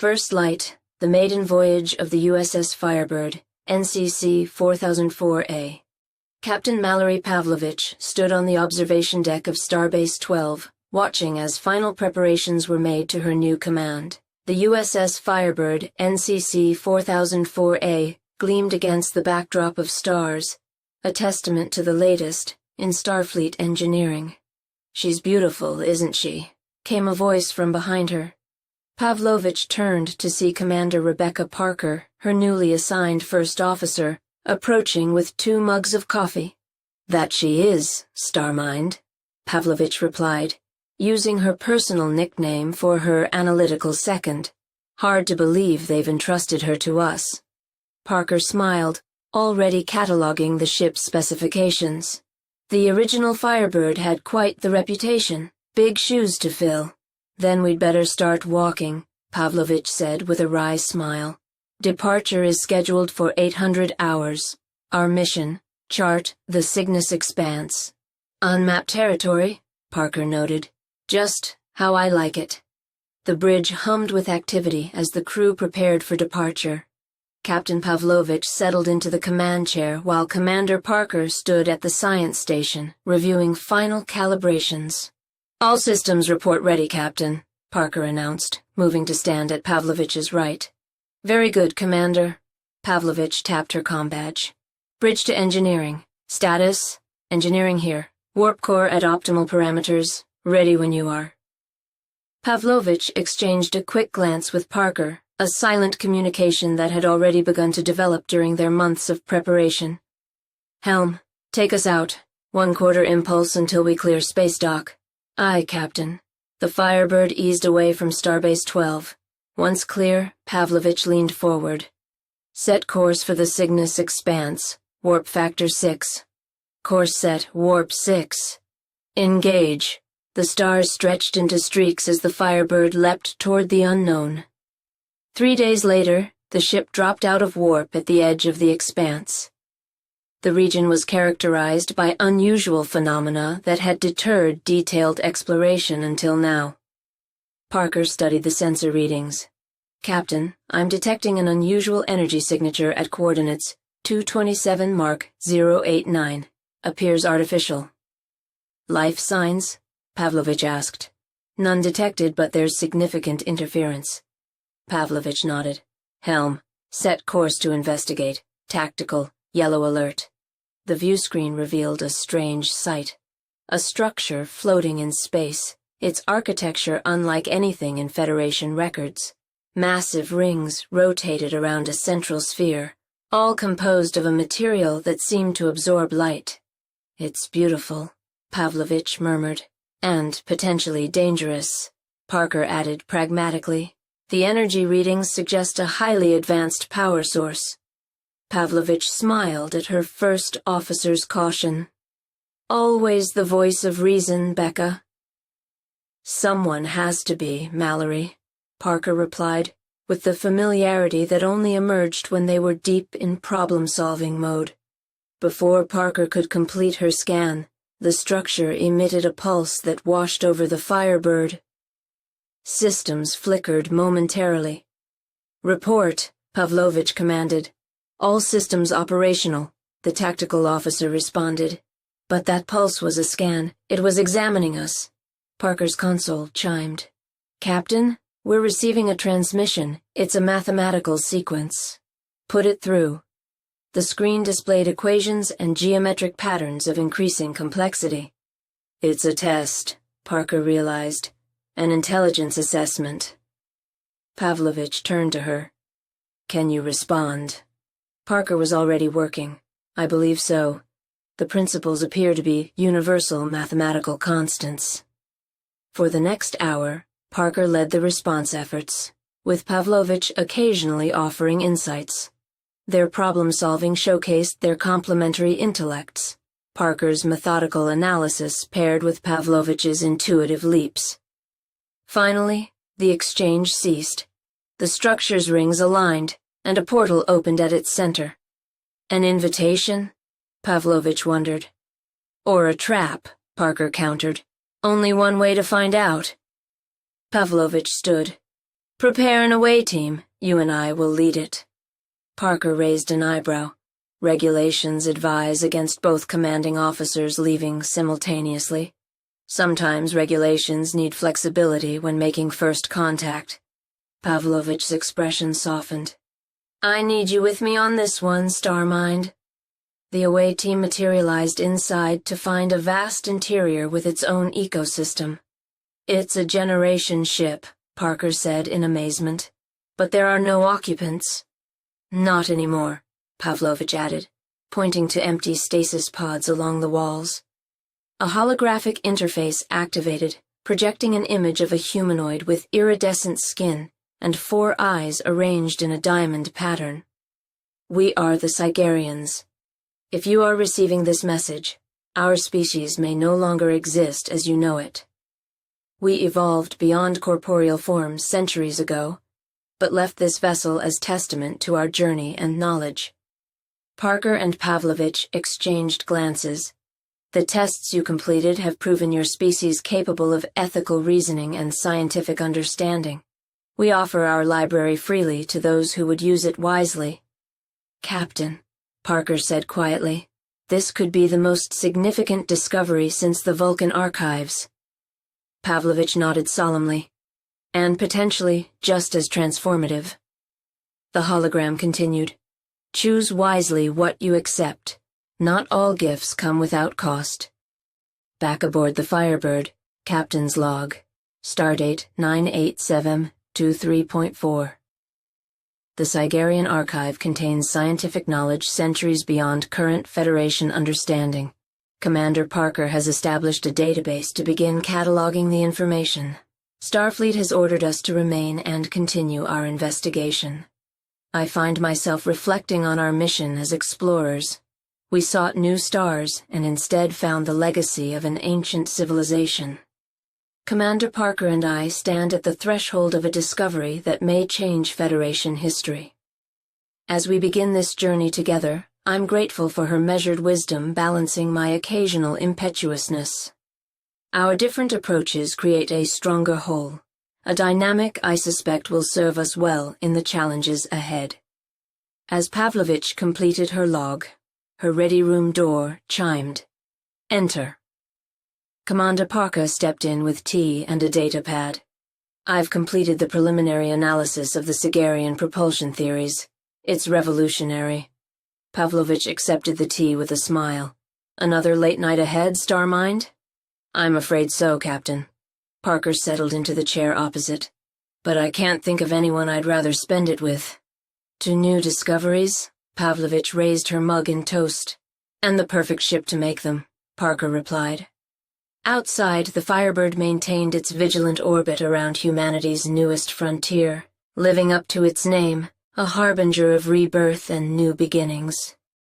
First light, the maiden voyage of the U.S.S. Firebird, NCC 4004A. Captain Mallory Pavlovich stood on the observation deck of Starbase 12, watching as final preparations were made to her new command. The U.S.S. Firebird, NCC 4004A, gleamed against the backdrop of stars, a testament to the latest in Starfleet engineering. "She's beautiful, isn't she?" came a voice from behind her. Pavlovich turned to see Commander Rebecca Parker, her newly assigned first officer, approaching with 2 mugs of coffee. "That she is, Starmind," Pavlovich replied, using her personal nickname for her analytical second. "Hard to believe they've entrusted her to us." Parker smiled, already cataloging the ship's specifications. The original Firebird had quite the reputation. Big shoes to fill. "Then we'd better start walking," Pavlovich said with a wry smile. "Departure is scheduled for 800 hours. Our mission, chart the Cygnus Expanse." "Unmapped territory," Parker noted. "Just how I like it." The bridge hummed with activity as the crew prepared for departure. Captain Pavlovich settled into the command chair while Commander Parker stood at the science station, reviewing final calibrations. "All systems report ready, Captain," Parker announced, moving to stand at Pavlovich's right. "Very good, Commander." Pavlovich tapped her comm badge. "Bridge to engineering. Status? Engineering here. Warp core at optimal parameters. Ready when you are." Pavlovich exchanged a quick glance with Parker, a silent communication that had already begun to develop during their months of preparation. "Helm, take us out. 1/4 impulse until we clear space dock." "Aye, Captain." The Firebird eased away from Starbase 12. Once clear, Pavlovich leaned forward. "Set course for the Cygnus Expanse. Warp factor 6. Course set, warp 6. Engage." The stars stretched into streaks as the Firebird leapt toward the unknown. 3 days later, the ship dropped out of warp at the edge of the expanse. The region was characterized by unusual phenomena that had deterred detailed exploration until now. Parker studied the sensor readings. "Captain, I'm detecting an unusual energy signature at coordinates 227 Mark 089. Appears artificial." "Life signs?" Pavlovich asked. "None detected, but there's significant interference." Pavlovich nodded. "Helm, set course to investigate. Tactical, yellow alert." The view screen revealed a strange sight. A structure floating in space, its architecture unlike anything in Federation records. Massive rings rotated around a central sphere, all composed of a material that seemed to absorb light. "It's beautiful," Pavlovich murmured. "And potentially dangerous," Parker added pragmatically. "The energy readings suggest a highly advanced power source." Pavlovich smiled at her first officer's caution. "Always the voice of reason, Becca." "Someone has to be, Mallory," Parker replied, with the familiarity that only emerged when they were deep in problem-solving mode. Before Parker could complete her scan, the structure emitted a pulse that washed over the Firebird. Systems flickered momentarily. "Report," Pavlovich commanded. "All systems operational," the tactical officer responded. "But that pulse was a scan. It was examining us." Parker's console chimed. "Captain, we're receiving a transmission. It's a mathematical sequence." "Put it through." The screen displayed equations and geometric patterns of increasing complexity. "It's a test," Parker realized. "An intelligence assessment." Pavlovich turned to her. "Can you respond?" Parker was already working. "I believe so. The principles appear to be universal mathematical constants." For the next hour, Parker led the response efforts, with Pavlovich occasionally offering insights. Their problem-solving showcased their complementary intellects, Parker's methodical analysis paired with Pavlovich's intuitive leaps. Finally, the exchange ceased. The structure's rings aligned, and a portal opened at its center. "An invitation?" Pavlovich wondered. "Or a trap," Parker countered. "Only one way to find out." Pavlovich stood. Prepare an away team. You and I will lead it. Parker raised an eyebrow. Regulations advise against both commanding officers leaving simultaneously. Sometimes regulations need flexibility when making first contact. Pavlovich's expression softened. I need you with me on this one, Starmind. The away team materialized inside to find a vast interior with its own ecosystem. It's a generation ship, Parker said in amazement. But there are no occupants. Not anymore, Pavlovich added, pointing to empty stasis pods along the walls. A holographic interface activated, projecting an image of a humanoid with iridescent skin and 4 eyes arranged in a diamond pattern. We are the Cygarians. If you are receiving this message, our species may no longer exist as you know it. We evolved beyond corporeal forms centuries ago, but left this vessel as testament to our journey and knowledge. Parker and Pavlovich exchanged glances. The tests you completed have proven your species capable of ethical reasoning and scientific understanding. We offer our library freely to those who would use it wisely. Captain, Parker said quietly, this could be the most significant discovery since the Vulcan archives. Pavlovich nodded solemnly. And potentially just as transformative. The hologram continued. Choose wisely what you accept. Not all gifts come without cost. Back aboard the Firebird, Captain's log. Stardate 98723.4. The Cygarian archive contains scientific knowledge centuries beyond current Federation understanding. Commander Parker has established a database to begin cataloging the information. Starfleet has ordered us to remain and continue our investigation. I find myself reflecting on our mission as explorers. We sought new stars and instead found the legacy of an ancient civilization. Commander Parker and I stand at the threshold of a discovery that may change Federation history. As we begin this journey together, I'm grateful for her measured wisdom balancing my occasional impetuousness. Our different approaches create a stronger whole, a dynamic I suspect will serve us well in the challenges ahead. As Pavlovich completed her log, her ready room door chimed. Enter. Commander Parker stepped in with tea and a data pad. I've completed the preliminary analysis of the Cygarian propulsion theories. It's revolutionary. Pavlovich accepted the tea with a smile. Another late night ahead, Starmind? I'm afraid so, Captain. Parker settled into the chair opposite. But I can't think of anyone I'd rather spend it with. To new discoveries? Pavlovich raised her mug in toast. And the perfect ship to make them, Parker replied. Outside, the Firebird maintained its vigilant orbit around humanity's newest frontier, living up to its name, a harbinger of rebirth and new beginnings.